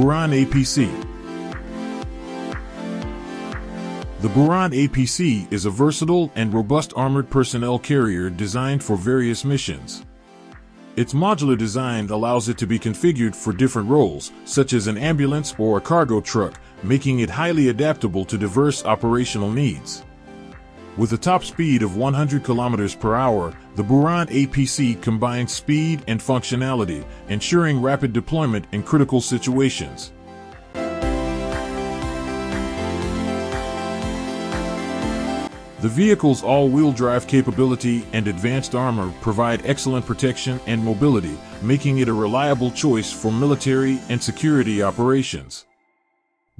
Buran APC. The Buran APC is a versatile and robust armored personnel carrier designed for various missions. Its modular design allows it to be configured for different roles, such as an ambulance or a cargo truck, making it highly adaptable to diverse operational needs. With a top speed of 100 km per hour, the Buran APC combines speed and functionality, ensuring rapid deployment in critical situations. The vehicle's all-wheel drive capability and advanced armor provide excellent protection and mobility, making it a reliable choice for military and security operations.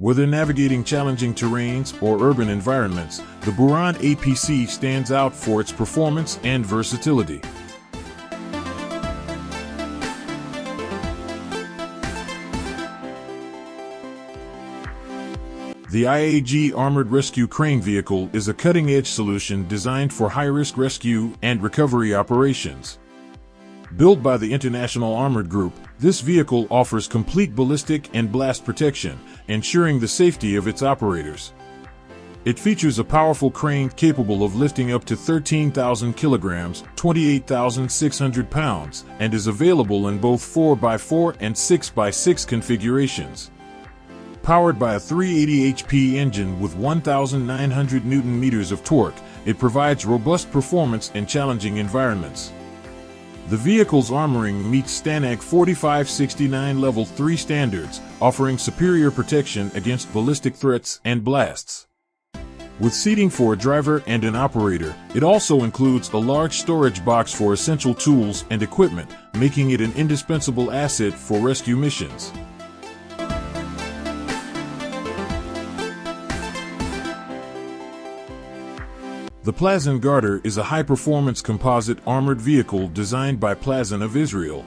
Whether navigating challenging terrains or urban environments, the Buran APC stands out for its performance and versatility. The IAG Armored Rescue Crane Vehicle is a cutting-edge solution designed for high-risk rescue and recovery operations. Built by the International Armored Group, this vehicle offers complete ballistic and blast protection, ensuring the safety of its operators. It features a powerful crane capable of lifting up to 13,000 kilograms, 28,600 pounds, and is available in both 4x4 and 6x6 configurations. Powered by a 380 HP engine with 1,900 Nm of torque, it provides robust performance in challenging environments. The vehicle's armoring meets STANAG 4569 Level 3 standards, offering superior protection against ballistic threats and blasts. With seating for a driver and an operator, it also includes a large storage box for essential tools and equipment, making it an indispensable asset for rescue missions. The Plasan Guarder is a high-performance composite armored vehicle designed by Plasan of Israel.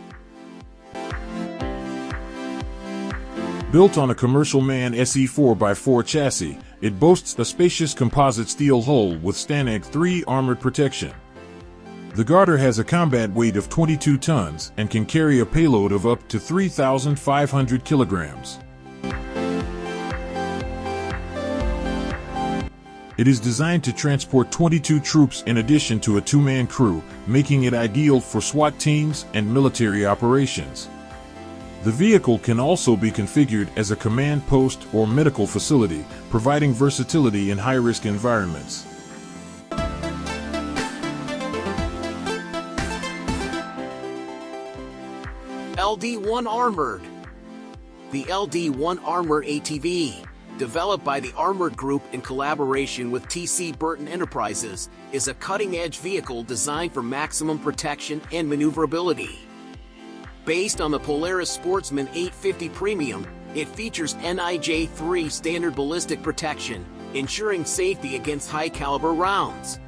Built on a commercial MAN SE 4x4 chassis, it boasts a spacious composite steel hull with STANAG 3 armored protection. The Guarder has a combat weight of 22 tons and can carry a payload of up to 3,500 kilograms. It is designed to transport 22 troops in addition to a two-man crew, making it ideal for SWAT teams and military operations. The vehicle can also be configured as a command post or medical facility, providing versatility in high-risk environments. LD1 Armored. The LD1 Armored ATV, developed by the Armored Group in collaboration with TC Burton Enterprises, is a cutting-edge vehicle designed for maximum protection and maneuverability. Based on the Polaris Sportsman 850 Premium, it features NIJ-3 standard ballistic protection, ensuring safety against high-caliber rounds.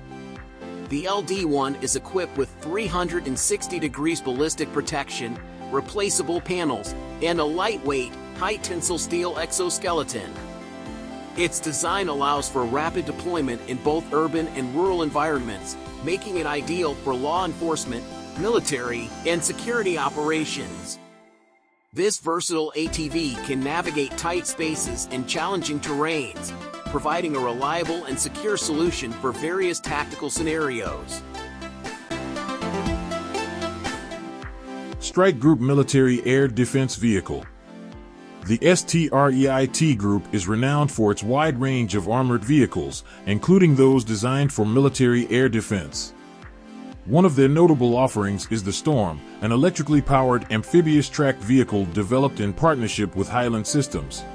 The LD1 is equipped with 360 degrees ballistic protection, replaceable panels, and a lightweight, high-tensile steel exoskeleton. Its design allows for rapid deployment in both urban and rural environments, making it ideal for law enforcement, military, and security operations. This versatile ATV can navigate tight spaces and challenging terrains, providing a reliable and secure solution for various tactical scenarios. STREIT Group Military Air Defense Vehicle. The STREIT Group is renowned for its wide range of armored vehicles, including those designed for military air defense. One of their notable offerings is the Storm, an electrically powered amphibious tracked vehicle developed in partnership with Highland Systems.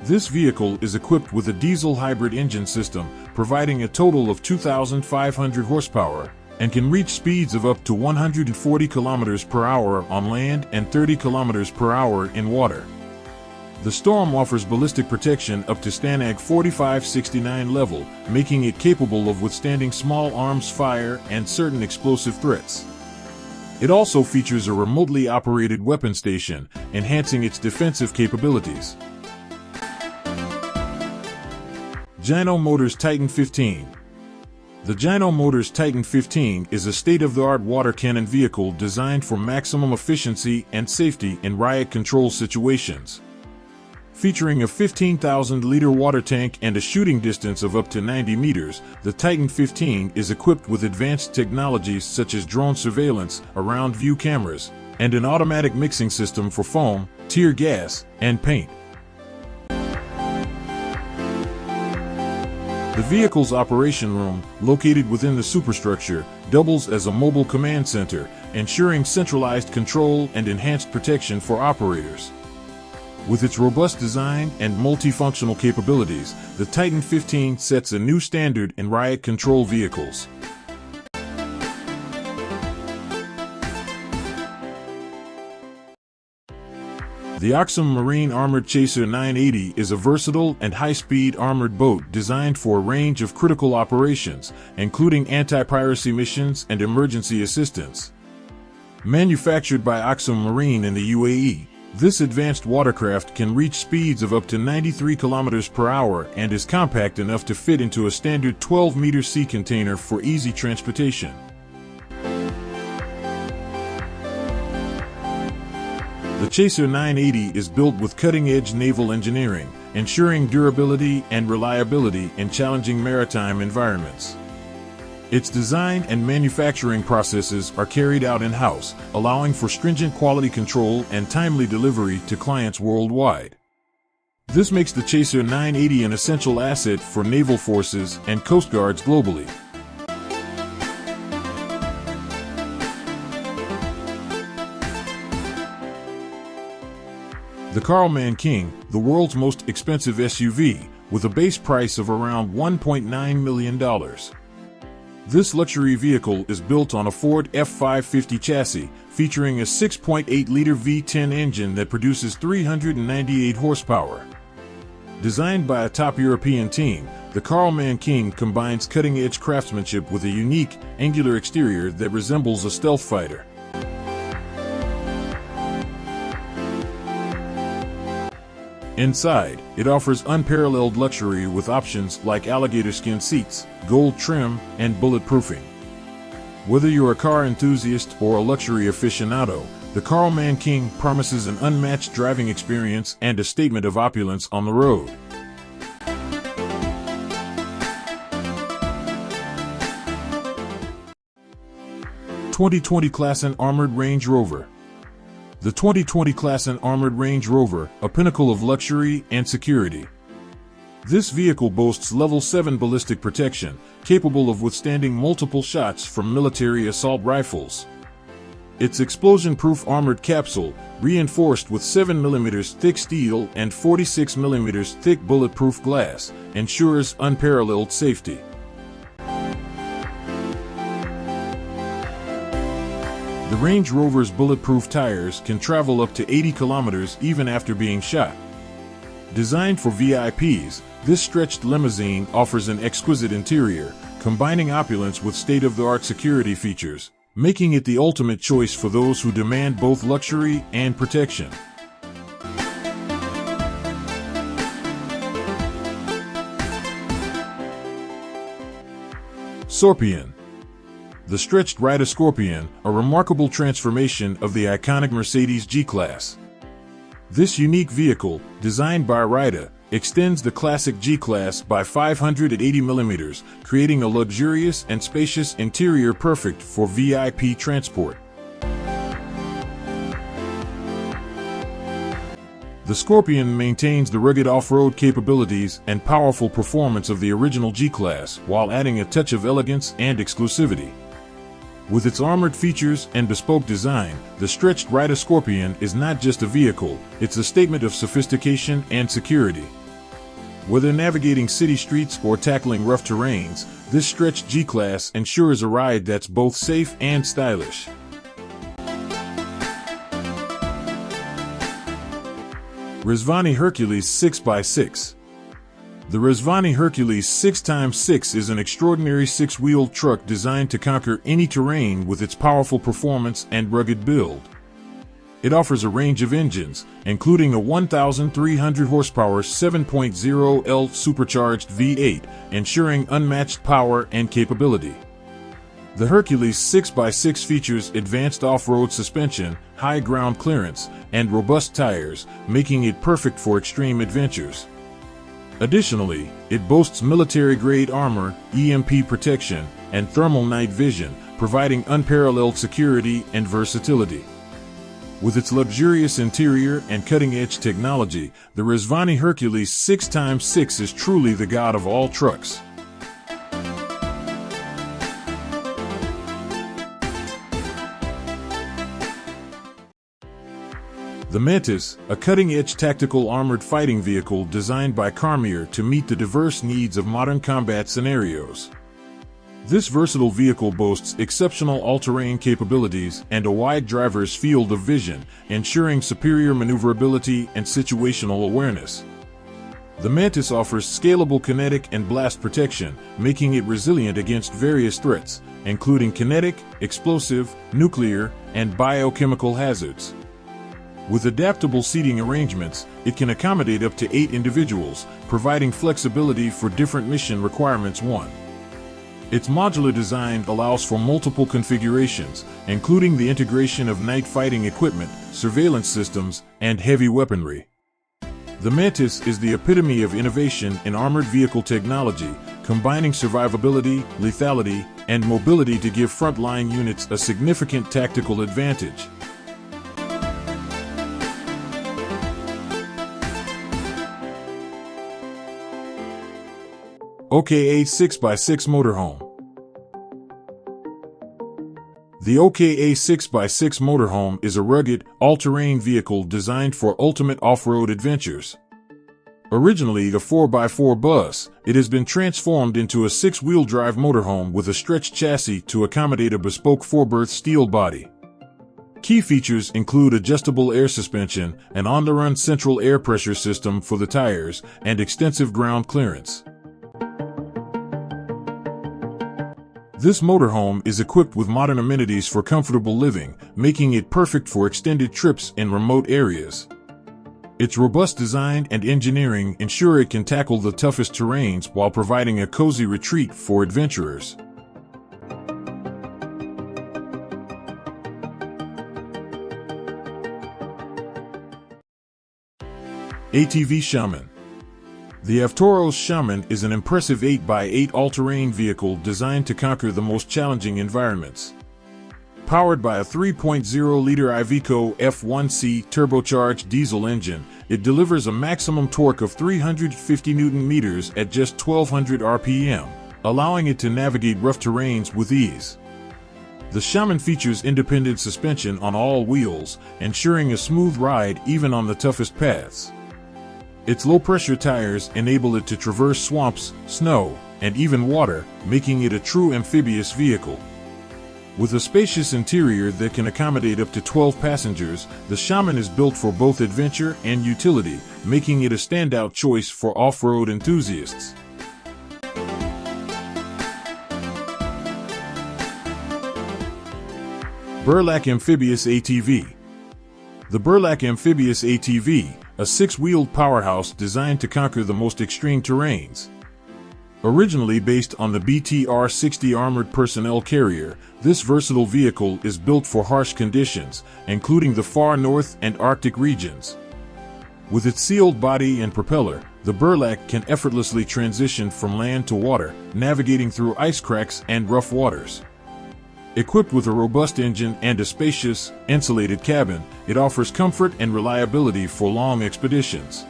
This vehicle is equipped with a diesel hybrid engine system, providing a total of 2,500 horsepower, and can reach speeds of up to 140 km per hour on land and 30 km per hour in water. The Storm offers ballistic protection up to STANAG 4569 level, making it capable of withstanding small arms fire and certain explosive threats. It also features a remotely operated weapon station, enhancing its defensive capabilities. JINO Motors Titan 15. The JINO Motors Titan 15 is a state-of-the-art water cannon vehicle designed for maximum efficiency and safety in riot control situations. Featuring a 15,000-liter water tank and a shooting distance of up to 90 meters, the Titan 15 is equipped with advanced technologies such as drone surveillance, around-view cameras, and an automatic mixing system for foam, tear gas, and paint. The vehicle's operation room, located within the superstructure, doubles as a mobile command center, ensuring centralized control and enhanced protection for operators. With its robust design and multifunctional capabilities, the Titan 15 sets a new standard in riot control vehicles. The AKSUM Marine Armored Chaser 980 is a versatile and high-speed armored boat designed for a range of critical operations, including anti-piracy missions and emergency assistance. Manufactured by AKSUM Marine in the UAE, this advanced watercraft can reach speeds of up to 93 kilometers per hour and is compact enough to fit into a standard 12-meter sea container for easy transportation. The Chaser 980 is built with cutting-edge naval engineering, ensuring durability and reliability in challenging maritime environments. Its design and manufacturing processes are carried out in-house, allowing for stringent quality control and timely delivery to clients worldwide. This makes the Chaser 980 an essential asset for naval forces and coast guards globally. The Karlmann King, the world's most expensive SUV, with a base price of around $1.9 million. This luxury vehicle is built on a Ford F550 chassis, featuring a 6.8-liter V10 engine that produces 398 horsepower. Designed by a top European team, the Karlmann King combines cutting-edge craftsmanship with a unique, angular exterior that resembles a stealth fighter. Inside, it offers unparalleled luxury with options like alligator skin seats, gold trim, and bulletproofing. Whether you're a car enthusiast or a luxury aficionado, the Karlmann King promises an unmatched driving experience and a statement of opulence on the road. (2020) Klassen Armored Range Rover. The 2020 Klassen Armored Range Rover, a pinnacle of luxury and security. This vehicle boasts level 7 ballistic protection, capable of withstanding multiple shots from military assault rifles. Its explosion-proof armored capsule, reinforced with 7mm thick steel and 46mm thick bulletproof glass, ensures unparalleled safety. The Range Rover's bulletproof tires can travel up to 80 kilometers even after being shot. Designed for VIPs, this stretched limousine offers an exquisite interior, combining opulence with state-of-the-art security features, making it the ultimate choice for those who demand both luxury and protection. Ssorpion. The stretched rider Scorpion, a remarkable transformation of the iconic Mercedes G-Class. This unique vehicle, designed by Rida, extends the classic G-Class by 580 millimeters, creating a luxurious and spacious interior perfect for VIP transport. The Scorpion maintains the rugged off-road capabilities and powerful performance of the original G-Class while adding a touch of elegance and exclusivity. With its armored features and bespoke design, the stretched rider Scorpion is not just a vehicle, it's a statement of sophistication and security. Whether navigating city streets or tackling rough terrains, this stretched G-Class ensures a ride that's both safe and stylish. Rezvani Hercules 6x6. The Rezvani Hercules 6x6 is an extraordinary 6-wheeled truck designed to conquer any terrain with its powerful performance and rugged build. It offers a range of engines, including a 1,300 horsepower 7.0L supercharged V8, ensuring unmatched power and capability. The Hercules 6x6 features advanced off-road suspension, high ground clearance, and robust tires, making it perfect for extreme adventures. Additionally, it boasts military-grade armor, EMP protection, and thermal night vision, providing unparalleled security and versatility. With its luxurious interior and cutting-edge technology, the Rezvani Hercules 6x6 is truly the god of all trucks. The Mantis, a cutting-edge tactical armored fighting vehicle designed by Karlmann to meet the diverse needs of modern combat scenarios. This versatile vehicle boasts exceptional all-terrain capabilities and a wide driver's field of vision, ensuring superior maneuverability and situational awareness. The Mantis offers scalable kinetic and blast protection, making it resilient against various threats, including kinetic, explosive, nuclear, and biochemical hazards. With adaptable seating arrangements, it can accommodate up to 8 individuals, providing flexibility for different mission requirements. Its modular design allows for multiple configurations, including the integration of night fighting equipment, surveillance systems, and heavy weaponry. The Mantis is the epitome of innovation in armored vehicle technology, combining survivability, lethality, and mobility to give frontline units a significant tactical advantage. Oka 6x6 Motorhome. The Oka 6x6 Motorhome is a rugged, all-terrain vehicle designed for ultimate off-road adventures. Originally a 4x4 bus, it has been transformed into a 6-wheel drive motorhome with a stretched chassis to accommodate a bespoke 4-berth steel body. Key features include adjustable air suspension, an on-the-run central air pressure system for the tires, and extensive ground clearance. This motorhome is equipped with modern amenities for comfortable living, making it perfect for extended trips in remote areas. Its robust design and engineering ensure it can tackle the toughest terrains while providing a cozy retreat for adventurers. ATV Shaman. The ATV Shaman is an impressive 8x8 all-terrain vehicle designed to conquer the most challenging environments. Powered by a 3.0-liter Iveco F1C turbocharged diesel engine, it delivers a maximum torque of 350 Nm at just 1200 RPM, allowing it to navigate rough terrains with ease. The Shaman features independent suspension on all wheels, ensuring a smooth ride even on the toughest paths. Its low-pressure tires enable it to traverse swamps, snow, and even water, making it a true amphibious vehicle. With a spacious interior that can accommodate up to 12 passengers, the Shaman is built for both adventure and utility, making it a standout choice for off-road enthusiasts. Burlak Amphibious ATV. The Burlak Amphibious ATV, a 6-wheeled powerhouse designed to conquer the most extreme terrains. Originally based on the BTR-60 armored personnel carrier, this versatile vehicle is built for harsh conditions, including the far north and Arctic regions. With its sealed body and propeller, the Burlak can effortlessly transition from land to water, navigating through ice cracks and rough waters. Equipped with a robust engine and a spacious, insulated cabin, it offers comfort and reliability for long expeditions.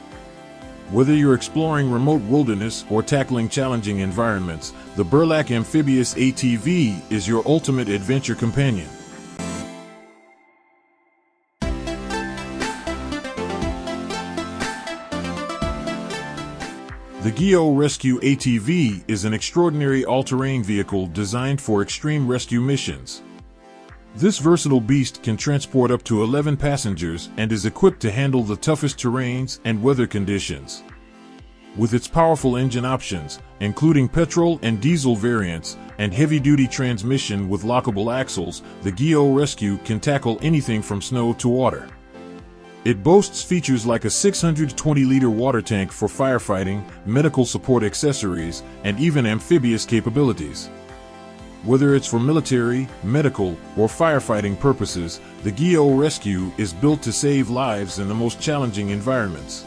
Whether you're exploring remote wilderness or tackling challenging environments, the Burlak Amphibious ATV is your ultimate adventure companion. The Ghe-O Rescue ATV is an extraordinary all-terrain vehicle designed for extreme rescue missions. This versatile beast can transport up to 11 passengers and is equipped to handle the toughest terrains and weather conditions. With its powerful engine options, including petrol and diesel variants, and heavy-duty transmission with lockable axles, the Ghe-O Rescue can tackle anything from snow to water. It boasts features like a 620-liter water tank for firefighting, medical support accessories, and even amphibious capabilities. Whether it's for military, medical, or firefighting purposes, the Ghe-O Rescue is built to save lives in the most challenging environments.